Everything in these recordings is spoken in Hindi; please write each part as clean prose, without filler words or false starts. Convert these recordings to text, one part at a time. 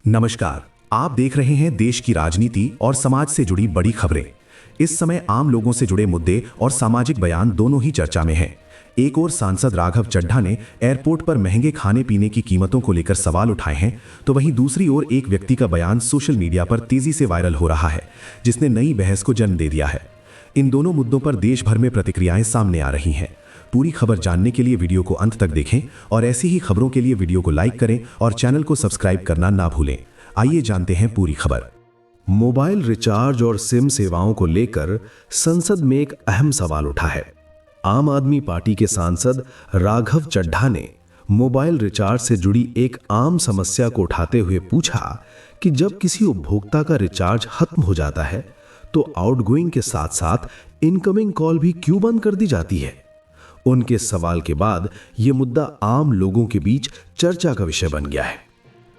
नमस्कार। आप देख रहे हैं देश की राजनीति और समाज से जुड़ी बड़ी खबरें। इस समय आम लोगों से जुड़े मुद्दे और सामाजिक बयान दोनों ही चर्चा में हैं। एक ओर सांसद राघव चड्ढा ने एयरपोर्ट पर महंगे खाने पीने की कीमतों को लेकर सवाल उठाए हैं, तो वहीं दूसरी ओर एक व्यक्ति का बयान सोशल मीडिया पर तेजी से वायरल हो रहा है, जिसने नई बहस को जन्म दे दिया है। इन दोनों मुद्दों पर देश भर में प्रतिक्रियाएं सामने आ रही हैं। पूरी खबर जानने के लिए वीडियो को अंत तक देखें और ऐसी ही खबरों के लिए वीडियो को लाइक करें और चैनल को सब्सक्राइब करना ना भूलें। आइए जानते हैं पूरी खबर। मोबाइल रिचार्ज और सिम सेवाओं को लेकर संसद में एक अहम सवाल उठा है। आम आदमी पार्टी के सांसद राघव चड्ढा ने मोबाइल रिचार्ज से जुड़ी एक आम समस्या को उठाते हुए पूछा कि जब किसी उपभोक्ता का रिचार्ज खत्म हो जाता है तो आउटगोइंग के साथ साथ इनकमिंग कॉल भी क्यों बंद कर दी जाती है। उनके सवाल के बाद यह मुद्दा आम लोगों के बीच चर्चा का विषय बन गया है।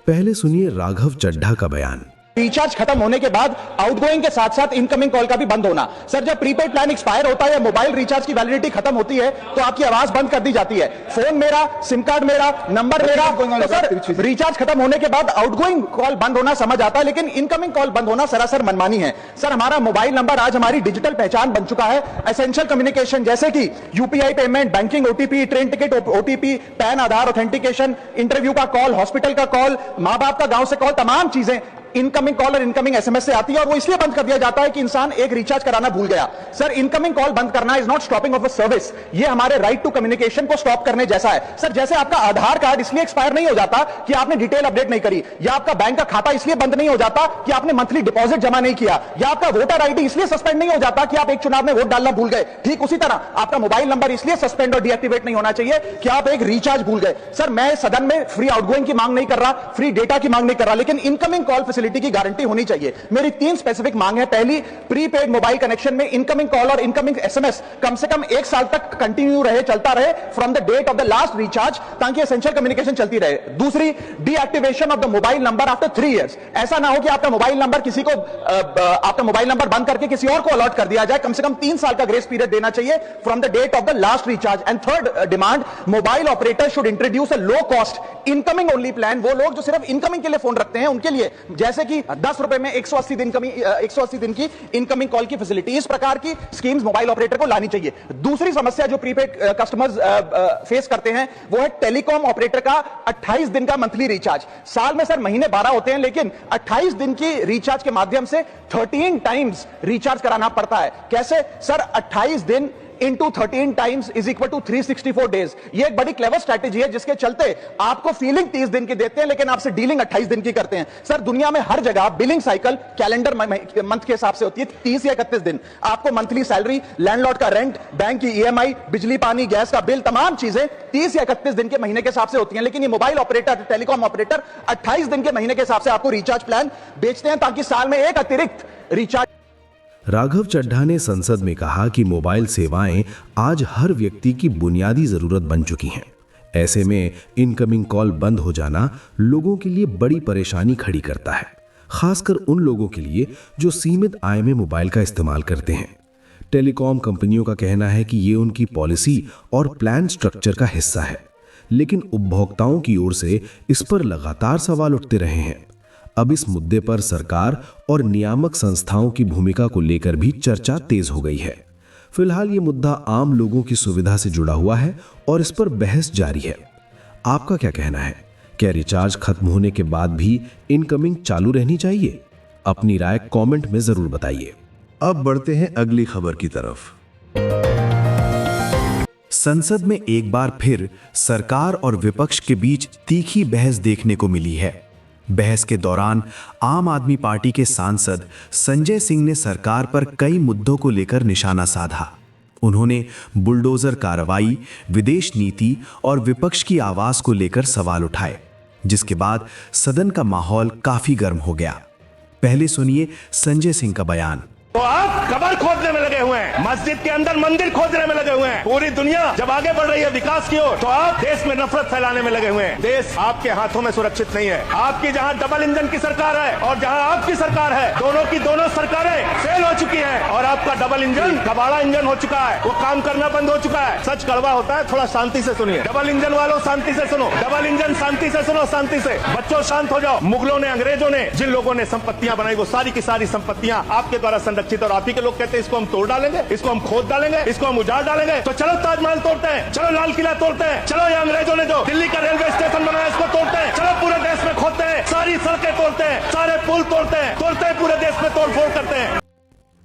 पहले सुनिए राघव चड्ढा का बयान। रिचार्ज खत्म होने के बाद आउटगोइंग के साथ साथ इनकमिंग कॉल का भी बंद होना। सर, जब प्रीपेड प्लान एक्सपायर होता है या मोबाइल रिचार्ज की वैलिडिटी खत्म होती है तो आपकी आवाज बंद कर दी जाती है। फोन मेरा, सिम कार्ड मेरा, नंबर मेरा। तो सर, रिचार्ज खत्म होने के बाद आउटगोइंग कॉल बंद होना समझ आता है, लेकिन इनकमिंग कॉल बंद होना सरासर मनमानी है। सर, हमारा मोबाइल नंबर आज हमारी डिजिटल पहचान बन चुका है। एसेंशियल कम्युनिकेशन जैसे कि UPI payment, banking, OTP, train ticket OTP, PAN, Aadhaar authentication, interview का कॉल, हॉस्पिटल का कॉल, माँ बाप का गांव से कॉल, तमाम चीजें इनकमिंग कॉल और इनकमिंग एसएमएस से आती है और वो इसलिए बंद कर दिया जाता है कि इंसान एक रिचार्ज कराना भूल गया। सर, इनकमिंग कॉल बंद करना is not stopping of a service, ये हमारे राइट टू कम्युनिकेशन को स्टॉप करने जैसा है। सर, जैसे आपका आधार कार्ड इसलिए एक्सपायर नहीं हो जाता कि आपने डिटेल अपडेट नहीं करी, या आपका बैंक का खाता इसलिए बंद नहीं हो जाता कि आपने मंथली डिपॉजिट जमा नहीं किया, या आपका वोटर आईडी इसलिए सस्पेंड नहीं हो जाता कि आप एक चुनाव में वोट डालना भूल गए। ठीक उसी तरह आपका मोबाइल नंबर इसलिए सस्पेंड और डीएक्टिवेट नहीं होना चाहिए कि आप एक रिचार्ज भूल गए। सर, मैं सदन में फ्री आउटगोइंग की मांग नहीं कर रहा, फ्री डेटा की मांग नहीं कर रहा, लेकिन इनकमिंग कॉल फैसिलिटी की गारंटी होनी चाहिए। मेरी 3 स्पेसिफिक मांग है। पहली, प्रीपेड मोबाइल कनेक्शन में इनकमिंग कॉल और इनकमिंग एसएमएस कम से कम 1 साल तक कंटिन्यू रहे, चलता रहे from the date of the last recharge, ताकि एसेंशियल कम्युनिकेशन चलती रहे। दूसरी, deactivation of the mobile number after 3 years. ऐसा ना हो कि आपका मोबाइल नंबर किसी को आपका मोबाइल नंबर बंद करके किसी और को अलॉट कर दिया जाए। कम से कम 3 साल का ग्रेस पीरियड देना चाहिए from the date of the last recharge. And third demand, mobile operator should introduce a low cost incoming only plan. वो लोग जो सिर्फ इनकमिंग के लिए फोन रखते हैं उनके लिए, जैसे कि 10 रुपए में 180 दिन की इनकमिंग कॉल की फैसिलिटी। इस प्रकार की स्कीम्स मोबाइल ऑपरेटर को लानी चाहिए। दूसरी समस्या जो प्रीपेड कस्टमर्स फेस करते हैं वो है टेलीकॉम ऑपरेटर का 28 दिन का मंथली रिचार्ज। साल में सर महीने 12 होते हैं, लेकिन 28 दिन की रिचार्ज के माध्यम से 13 टाइम्स रिचार्ज कराना पड़ता है। कैसे सर? 28 दिन into 13 times is equal to 364 days। ये एक बड़ी क्लेवर स्ट्रैटेजी है जिसके चलते आपको फीलिंग 30 दिन की देते हैं, लेकिन आपसे डीलिंग 28 दिन की करते हैं। सर, दुनिया में हर जगह बिलिंग साइकिल कैलेंडर मंथ के हिसाब से होती है, 30 या 31 दिन। आपको मंथली सैलरी, लैंडलॉर्ड का रेंट, बैंक की ईएमआई, बिजली पानी गैस का बिल, तमाम चीजें 30 या 31 दिन के महीने के हिसाब से होती हैं। लेकिन ये मोबाइल ऑपरेटर, टेलीकॉम ऑपरेटर 28 दिन के महीने के हिसाब से आपको रिचार्ज प्लान बेचते हैं, ताकि साल में एक अतिरिक्त रिचार्ज। राघव चड्ढा ने संसद में कहा कि मोबाइल सेवाएं आज हर व्यक्ति की बुनियादी जरूरत बन चुकी हैं। ऐसे में इनकमिंग कॉल बंद हो जाना लोगों के लिए बड़ी परेशानी खड़ी करता है, खासकर उन लोगों के लिए जो सीमित आय में मोबाइल का इस्तेमाल करते हैं। टेलीकॉम कंपनियों का कहना है कि ये उनकी पॉलिसी और प्लान स्ट्रक्चर का हिस्सा है, लेकिन उपभोक्ताओं की ओर से इस पर लगातार सवाल उठते रहे हैं। अब इस मुद्दे पर सरकार और नियामक संस्थाओं की भूमिका को लेकर भी चर्चा तेज हो गई है। फिलहाल ये मुद्दा आम लोगों की सुविधा से जुड़ा हुआ है और इस पर बहस जारी है। आपका क्या कहना है? क्या रिचार्ज खत्म होने के बाद भी इनकमिंग चालू रहनी चाहिए? अपनी राय कमेंट में जरूर बताइए। अब बढ़ते हैं अगली खबर की तरफ। संसद में एक बार फिर सरकार और विपक्ष के बीच तीखी बहस देखने को मिली है। बहस के दौरान आम आदमी पार्टी के सांसद संजय सिंह ने सरकार पर कई मुद्दों को लेकर निशाना साधा। उन्होंने बुलडोजर कार्रवाई, विदेश नीति और विपक्ष की आवाज को लेकर सवाल उठाए, जिसके बाद सदन का माहौल काफी गर्म हो गया। पहले सुनिए संजय सिंह का बयान। तो आप कब्र खोदने में लगे हुए हैं, मस्जिद के अंदर मंदिर खोदने में लगे हुए हैं। पूरी दुनिया जब आगे बढ़ रही है विकास की ओर, तो आप देश में नफरत फैलाने में लगे हुए हैं। देश आपके हाथों में सुरक्षित नहीं है। आपकी जहां डबल इंजन की सरकार है और जहां आपकी सरकार है, दोनों की दोनों सरकारें फेल हो चुकी हैं और आपका डबल इंजन कबाड़ा इंजन हो चुका है, वो काम करना बंद हो चुका है। सच कड़वा होता है, थोड़ा शांति से सुनिए। डबल इंजन वालों शांति से सुनो, डबल इंजन शांति से सुनो, शांति से। बच्चों शांत हो जाओ। मुगलों ने, अंग्रेजों ने जिन लोगों ने संपत्तियां बनाई, वो सारी की सारी संपत्तियां आपके द्वारा संरक्षित, और आप ही के लोग कहते हैं इसको हम तोड़ डालेंगे, इसको हम खोद डालेंगे, इसको हम उजाड़ डालेंगे। तो चलो ताजमहल तोड़ते हैं, चलो लाल किला तोड़ते हैं, चलो ये अंग्रेजों ने जो दिल्ली का रेलवे स्टेशन बनाया इसको तोड़ते हैं, चलो पूरे देश में खोदते हैं, सारी सड़कें तोड़ते हैं, सारे पुल तोड़ते हैं, पूरे देश में तोड़फोड़ करते हैं।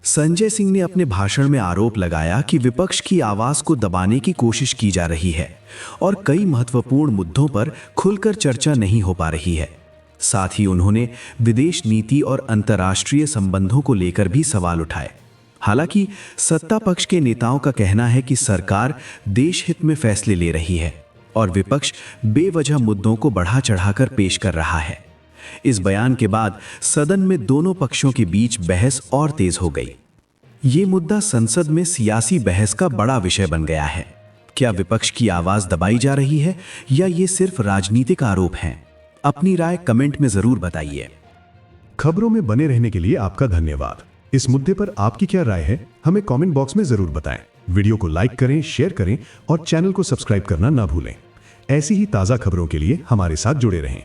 संजय सिंह ने अपने भाषण में आरोप लगाया कि विपक्ष की आवाज को दबाने की कोशिश की जा रही है और कई महत्वपूर्ण मुद्दों पर खुलकर चर्चा नहीं हो पा रही है। साथ ही उन्होंने विदेश नीति और अंतर्राष्ट्रीय संबंधों को लेकर भी सवाल उठाए। हालांकि सत्ता पक्ष के नेताओं का कहना है कि सरकार देश हित में फैसले ले रही है और विपक्ष बेवजह मुद्दों को बढ़ा चढ़ाकर पेश कर रहा है। इस बयान के बाद सदन में दोनों पक्षों के बीच बहस और तेज हो गई। ये मुद्दा संसद में सियासी बहस का बड़ा विषय बन गया है। क्या विपक्ष की आवाज दबाई जा रही है या ये सिर्फ राजनीतिक आरोप हैं? अपनी राय कमेंट में जरूर बताइए। खबरों में बने रहने के लिए आपका धन्यवाद। इस मुद्दे पर आपकी क्या राय है, हमें कमेंट बॉक्स में जरूर बताएं। वीडियो को लाइक करें, शेयर करें और चैनल को सब्सक्राइब करना ना भूलें। ऐसी ही ताज़ा खबरों के लिए हमारे साथ जुड़े रहें।